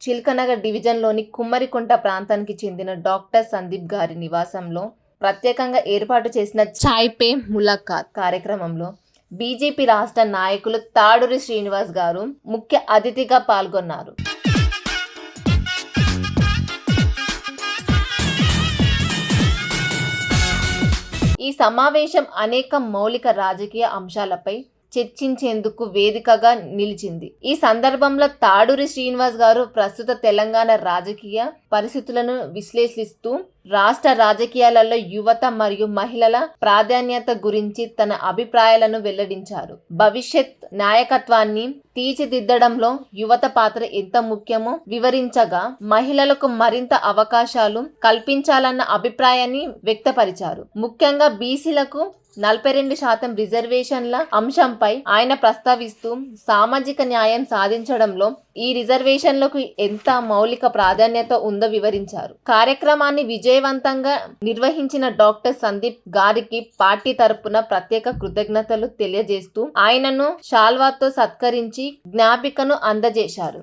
చిల్కనగర్ డివిజన్లోని కుమ్మరికుంట ప్రాంతానికి చెందిన డాక్టర్ సందీప్ గారి నివాసంలో ప్రత్యేకంగా ఏర్పాటు చేసిన చాయ్ పే ములాఖాత్ కార్యక్రమంలో బీజేపీ రాష్ట్ర నాయకులు తాడూరి శ్రీనివాస్ గారు ముఖ్య అతిథిగా పాల్గొన్నారు. ఈ సమావేశం అనేక మౌలిక రాజకీయ అంశాలపై చర్చించేందుకు వేదికగా నిలిచింది. ఈ సందర్భంలో తాడూరి శ్రీనివాస్ గారు ప్రస్తుత తెలంగాణ రాజకీయ పరిస్థితులను విశ్లేషిస్తూ రాష్ట్ర రాజకీయాలలో యువత మరియు మహిళల ప్రాధాన్యత గురించి తన అభిప్రాయాలను వెల్లడించారు. భవిష్యత్ నాయకత్వాన్ని తీర్చిదిద్దడంలో యువత పాత్ర ఎంత ముఖ్యమో వివరించగా మహిళలకు మరింత అవకాశాలు కల్పించాలన్న అభిప్రాయాన్ని వ్యక్తపరిచారు. ముఖ్యంగా బీసీలకు 42% రిజర్వేషన్ల అంశంపై ఆయన ప్రస్తావిస్తూ సామాజిక న్యాయం సాధించడంలో ఈ రిజర్వేషన్లకు ఎంత మౌలిక ప్రాధాన్యత ఉందో వివరించారు. కార్యక్రమాన్ని విజయవంతంగా నిర్వహించిన డాక్టర్ సందీప్ గారికి పార్టీ తరపున ప్రత్యేక కృతజ్ఞతలు తెలియజేస్తూ ఆయనను శాల్వాతో సత్కరించి జ్ఞాపికను అందజేశారు.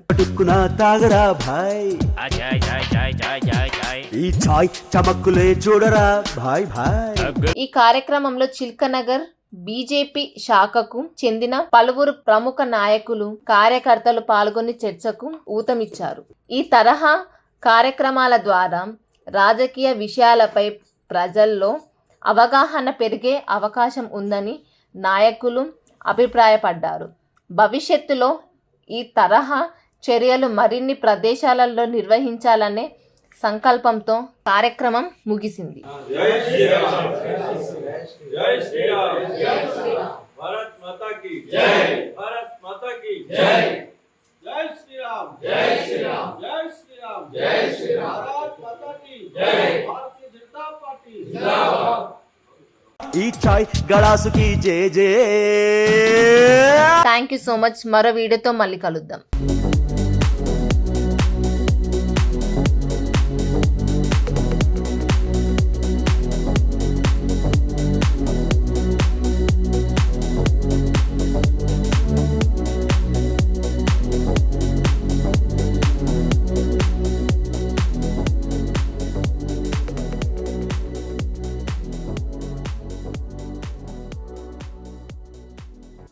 ఈ కార్యక్రమంలో చిల్కనగర్ బీజేపీ శాఖకు చెందిన పలువురు ప్రముఖ నాయకులు కార్యకర్తలు పాల్గొని చర్చకు ఊతమిచ్చారు. ఈ తరహా కార్యక్రమాల ద్వారా రాజకీయ విషయాలపై ప్రజల్లో అవగాహన పెరిగే అవకాశం ఉందని నాయకులు అభిప్రాయపడ్డారు. భవిష్యత్తులో ఈ తరహా చర్యలు మరిన్ని ప్రదేశాలలో నిర్వహించాలనే సంకల్పంతో కార్యక్రమం ముగిసింది. Thank you so much. మరో వీడియోతో మళ్ళీ కలుద్దాం.